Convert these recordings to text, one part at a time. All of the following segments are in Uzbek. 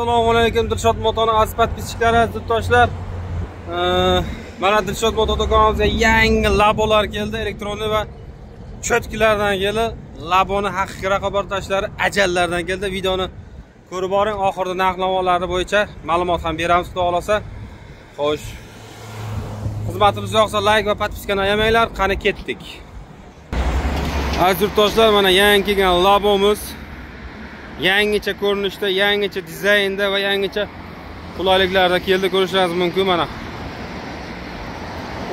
Assalomu alaykum Dilshod Moto'ni aziz podpischiklari, yurtdoshlar. Mana Dilshod Moto do'konimizga yangi labolar keldi, elektronik va cho'tkilardan keldi. Laboni haqiqiy raqobatdoshlari ajallardan keldi. Videoni ko'rib boring, oxirida narx-navolar bo'yicha ma'lumot ham beramiz, xudo xolasa. Xo'sh. Xizmatimiz yoqsa like va podpiskani ayamanglar. Qani ketdik. Aziz yurtdoshlar, mana yangi kelgan labomiz. Yangicha ko'rinishda, yangicha dizaynda va yangicha qulayliklarda keldi, ko'rishingiz mumkin. Mana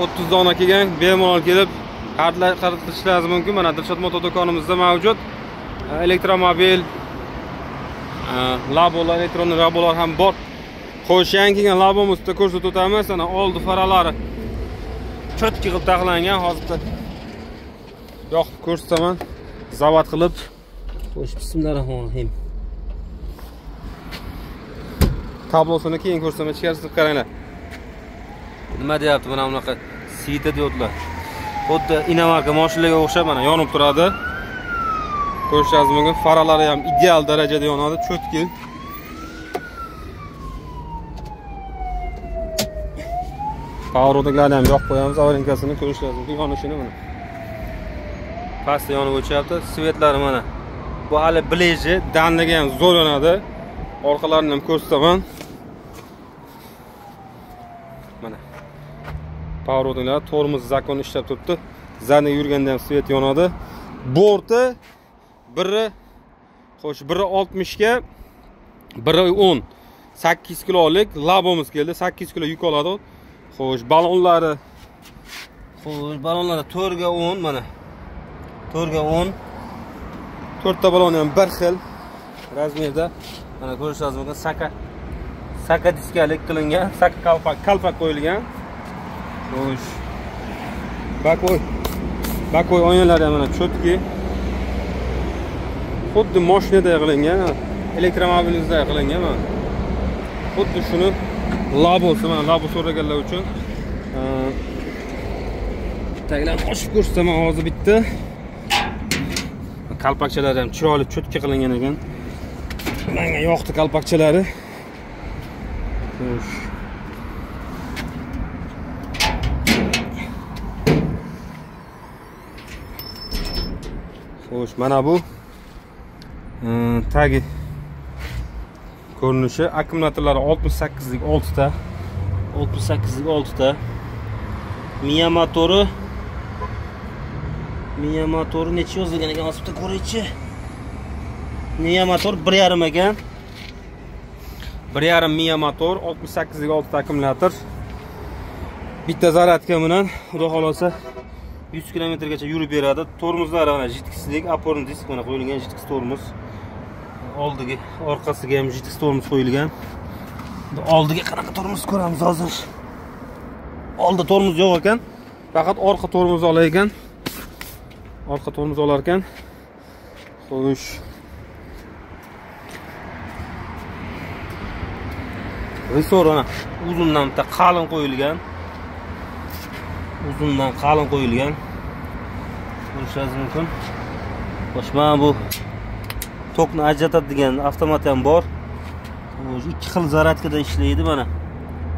30 dona kelgan, bemalol kelib qaratishingiz mumkin. Mana Dilshod Moto do'konimizda mavjud. Elektromobil, labolar, elektron labolar ham bor. Xo'sh, yangi kelgan labomizda ko'rsatib o'tamiz. Mana oldi faralari cho'tki qilib taqlangan. Hozirda yoqib ko'rsataman. Zavod qilib. Xo'sh, bismillahirrohmanirrohim. Tablosini keyin ko'rsataman, ichkarisini qaranglar. Nima deyapti mana bunaqa sita diodlar. Xuddi inomarka mashinalarga o'xshab mana yonib turadi. Ko'rishingiz mumkin, faralari ham ideal darajada yonadi, cho'tki. Power'dagilarni ham yoqib qo'yamiz, avarinkasini ko'rishingiz mumkin, yonishini mana. Pastda yonib o'chyapti, svetlari mana. Bu hali bileji, danligi ham zo'r yonadi. Orqalarini ham ko'rsataman. Mana. Power'dagilar tormoz zakon ishlab turibdi. Zadniga yurganda ham svet yonadi. Borti biri xo'sh 1.60 ga 1.10 8 kilolik labomiz keldi. 8 kilo yuk oladi. Xo'sh, balonlari 4 ga 10 mana. 4 ga 10. 4 ta balon ham bir xil razmerda. Mana ko'rishingiz mumkin, saka diskalik qilingan, saka kalpak qo'yilgan. Xo'sh. Bakoy oynalar ham mana cho'tki. Xuddi mashinada qilingan, elektromobilingizda qilingan mana. Xuddi shuni labosi, mana labo so'raganlar uchun. Taglar ochib ko'rsataman hozir bitta. Kalpakchalar ham chiroyli cho'tki qilingan ekan. Menga yoqdi kalpakchalari. Xo'sh. Xo'sh, mana bu tagi ko'rinishi, akkumulyatorlari 68 lik 6 ta. 68 lik 6 ta. Miya motori necha yozilgan ekan, asbda ko'raychi. Miya motor 1.5 ekan. 1.5 miya motor, 68 lik 6 ta akkumulyator. Bitta zaryadka bilan xudo xolasa 100 km gacha yurib beradi. Tormozlari mana jitkislik, oporni disk mana qo'yilgan, jitkis tormoz. Oldiga, orqasiga ham jitkis tormoz qo'yilgan. Oldiga qanaqa tormoz ko'ramiz hozir. Oldi tormoz yo'q ekan, faqat orqa tormoz olar ekan. Orqa tormoz olar ekan. Xo'sh. Resorona uzundan bitta qalin qo'yilgan. Ko'rishingiz mumkin. Xo'sh, mana bu tokni ajratadigan avtomat ham bor. Xo'sh, ikki xil zaryadkada ishlaydi mana.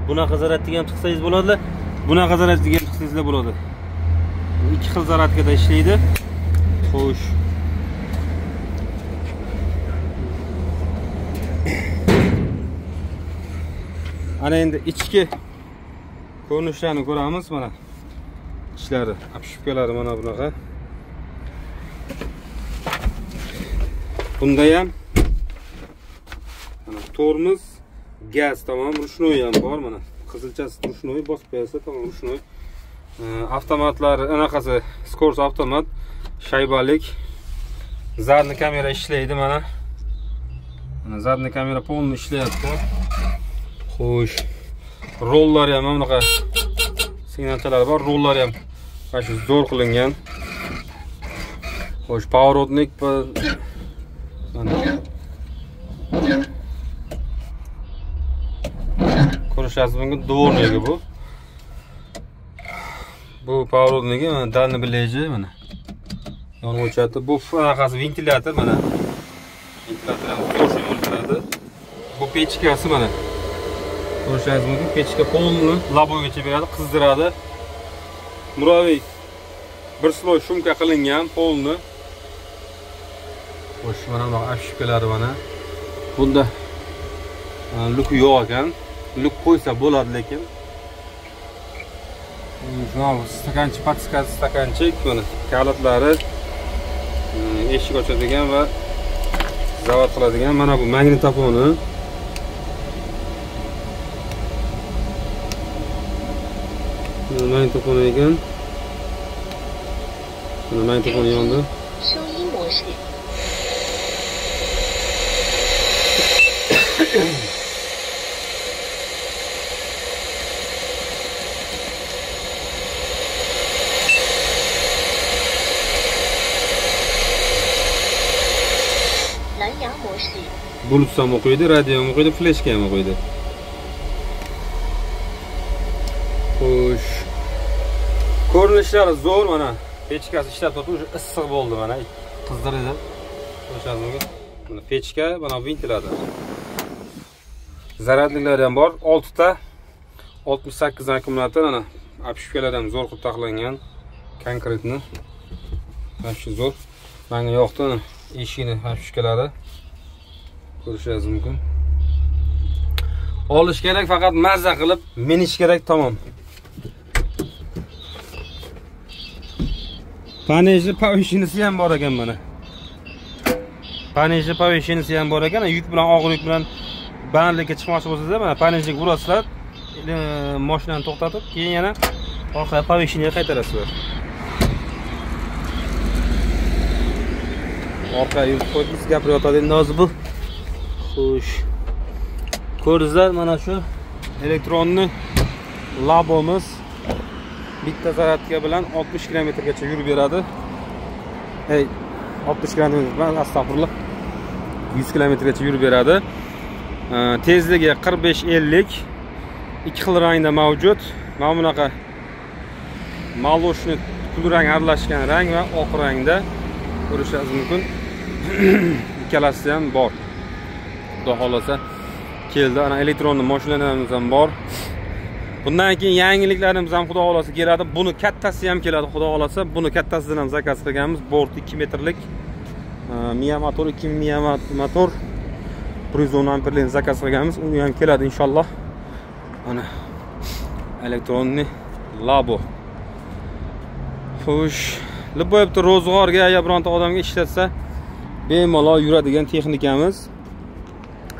Bunaqa zaryadga ham tiqsangiz bo'ladi, bunaqa zaryadga ham tiqsangiz bo'ladi. Ikki xil zaryadkada ishlaydi. Xo'sh. Ana endi ichki ko'rinishlarini ko'ramiz mana. Ishlari, apshipkalari mana bunaqa. Bunda ham mana tormoz, gaz tamom, rushnoy ham bor mana. Qizilchasi rushnoy, bosib qo'ysa tamom rushnoy. Avtomatlari anaqasi Skors avtomat, shaybalik. Zadniy kamera ishlaydi mana. Mana zadniy kamera polni ishlayapti. Xo'sh. Rollari ham bunaqa signalchalari bor, rollari ham mana shu zo'r qilingan. Xo'sh, pоворотник mana. Ko'rishingiz mumkin, dvornigi bu. Bu pоворотнigi mana dalni bileji mana. Yonib o'chadi. Bu anaqasi ventilyator mana. Ventilyator ham qo'shib o'tiradi. Bu pechkasi mana. Ko'rishingiz mumkin, pechka polni labogacha beradi, qizdiradi. Muraviy bir sloy shumka qilingan polni. Xo'sh, mana bu ashkalari mana. Bunda luk yo'q ekan. Luk qo'ysa bo'ladi, lekin mana stakanchik, podskaz stakanchik, mana kalitlari, eshik ochadigan va zavod qiladigan. Mana bu magnitofoni. Magnitofon ekan. Mana magnitofon yondi. 收音模式。蓝牙模式。 Bluetooth ham o'qiydi, radio ham o'qiydi, fleshka ham o'qiydi. Xo'sh. Ko'rinishlari zo'r mana. Pechkasi ishlab turib, o'sha issiq bo'ldi mana. Qizdiradi. Ko'rishingiz mumkin. Mana pechka, mana ventilator. Zaradliklari ham bor. 6 ta 68 akkumulyator, mana apshkalar ham zo'r qilib taqlangan. Konkretni. Mana shu zo'r. Menga yoqdi. Eshikni apshkalari. Ko'rishingiz mumkin. Olish kerak, faqat mazza qilib minish kerak, tamom. Paneji povishinisi ham bor ekan mana. Paneji povishinisi ham bor ekan. Yuk bilan, og'ir yuk bilan balandlikka chiqmoqchi bo'lsangiz, mana panejiga urasizlar, mashinani to'xtatib, keyin yana orqaga povishiniga qaytarasizlar. Orqaga yurib qo'yib gapirayotadi endi hozir bu. Xo'sh. Ko'rdingizlar, mana shu elektronni labomiz bitta zaryadka bilan 60 kilometrgacha yurib beradi. 60 km bilan, astag'firullah, 100 kilometrgacha yurib beradi. Tezligi 45-50. Ikki xil rangda mavjud. Mana bunaqa maloshni kulrang aralashgan rang va oq rangda ko'rishingiz mumkin. Ikkalasi ham bor. Xudo xolasa keldi. Ana elektronli mashinalarimiz ham bor. Bundan keyin yangiliklarimiz ham xudo xolasa keladi. Buni kattasi ham keladi xudo xolasa. Buni kattasidan ham zakaz qilganmiz. Bort 2 metrlik. Miya motor, 2000 miya motor. 110 amperlik zakaz qilganmiz. Uni ham keladi inshaalloh. Mana elektronli labo. Xo'sh, Liboyevda ro'zg'orga agar bironta odamga ishlatsa, bemalol yuradigan texnikamiz.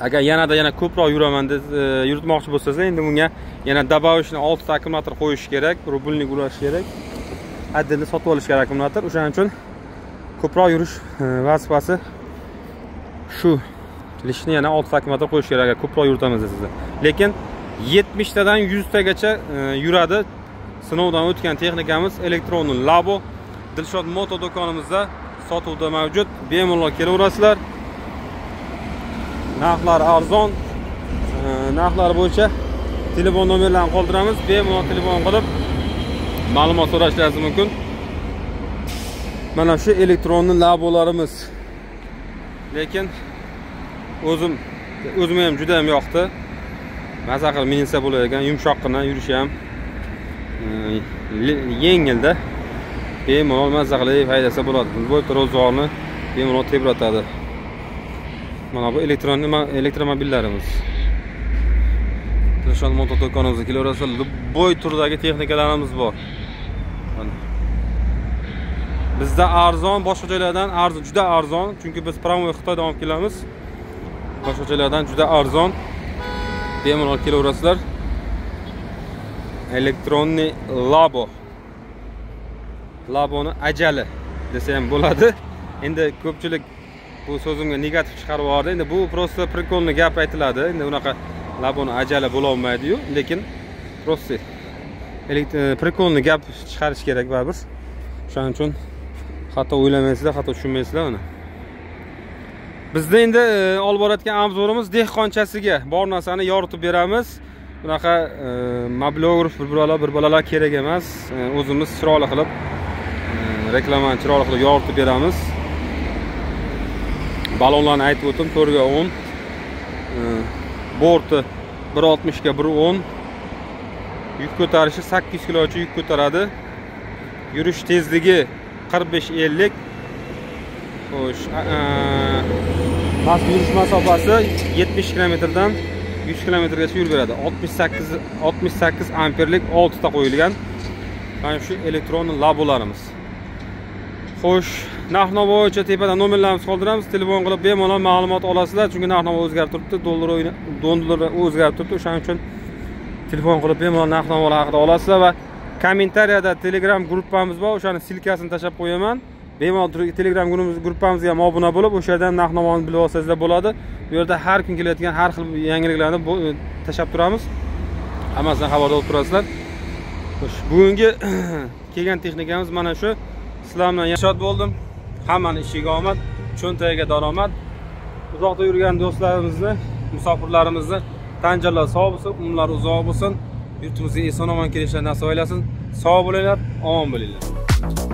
Agar yana ko'proq yuraman deb yuritmoqchi bo'lsangiz, endi bunga yana добавочный 6 ta akkumulyator qo'yish kerak, rubelnik ulash kerak. Adilni sotib olish kerak akkumulyator. O'shaning uchun ko'proq yurish vazifasi shu. Lishni yana 6 ta akkumulyator qo'yish kerak agar ko'proq yurtamiz sizni. Lekin 70 tadan 100 tagacha yuradi. Sinovdan o'tgan texnikamiz elektronli labo Dilshod moto do'konimizda sotuvda mavjud. Bemalol kelaverasizlar. Narxlari arzon. Narxlar bo'yicha telefon nomerlarini qoldiramiz. Bemalol telefon qilib ma'lumot so'rashingiz mumkin. Mana shu elektronli labolarimiz. Lekin o'zim ham juda ham yoqdi. Maza qilib minsa bo'lagan, yumshoqqina yurishi ham yengilda. Bemalol maza qilib haydasa bo'ladi. Bu ro'zg'orni bemalol tebratadi. Mana bu elektromobillarimiz. Dilshod moto do'konimizga kelaverasizlar. Boy turdagi texnikalarimiz bor. Mana. Bizda arzon, boshqa joylardan juda arzon, chunki biz promoy Xitoydan olib kelamiz. Boshqa joylardan juda arzon. Bemalol kelaverasizlar. Elektronli labo. Laboni ajali desa ham bo'ladi. Endi ko'pchilik bu so'zimga negativ chiqarib yubordi. Endi bu prosta prikolni gap aytiladi. Endi unaqa laboni ajali bo'la olmaydi-yu, lekin prosta prikolni gap chiqarish kerak baribir. Shuning uchun hatto o'ylamaysizlar, hatto tushunmaysizlar mana. Bizda endi olib borayotgan obzorimiz dehqonchasiga bor narsani yoritib beramiz. Bunaqa mobilograf bir balalar kerak emas. O'zimiz chiroyli qilib reklamani chiroyli qilib yoritib beramiz. Balonlarni aytib o'tdim, 4 ga 10. Borti 1.60 ga 1.10. Yuk ko'tarishi 8 kilogacha yuk ko'taradi. Yurish tezligi 45-50. Xo'sh, past yurish masofasi 70 km dan 100 km gacha yurib beradi. 68 amperlik 6 ta qo'yilgan. Mana shu elektron labolarimiz. Xo'sh, narx-navo bo'yicha tepada nomerlarimizni qoldiramiz. Telefon qilib bemalol ma'lumot olasizlar, chunki narx-navo o'zgarib turibdi, dollar o'zgarib turibdi. O'shaning uchun telefon qilib bemalol narx-navolar haqida olasizlar va kommentariyada Telegram gruppamiz bor, o'shani silkasini tashlab qo'yaman. Bemalol Telegram gruppamizga ham obuna bo'lib, o'sha yerdan narx-navoni bilib olsangizlar bo'ladi. Bu yerda har kun kelayotgan har xil yangiliklarni tashlab turamiz. Hammasidan xabardor bo'lib turasizlar. Xo'sh, bugungi kelgan texnikamiz mana shu. Sizlar bilan yaxshi bo'ldim. Hammani ishiga omad, cho'ntagiga daromad. Uzoqda yurgan do'stlarimizni, musofirlarimizni tan jallar sog' bo'lsin, umrlar uzoq bo'lsin. Yurtimizga eson-omon kelishlar nasib aylasin. Sog' bo'linglar, omon bo'linglar.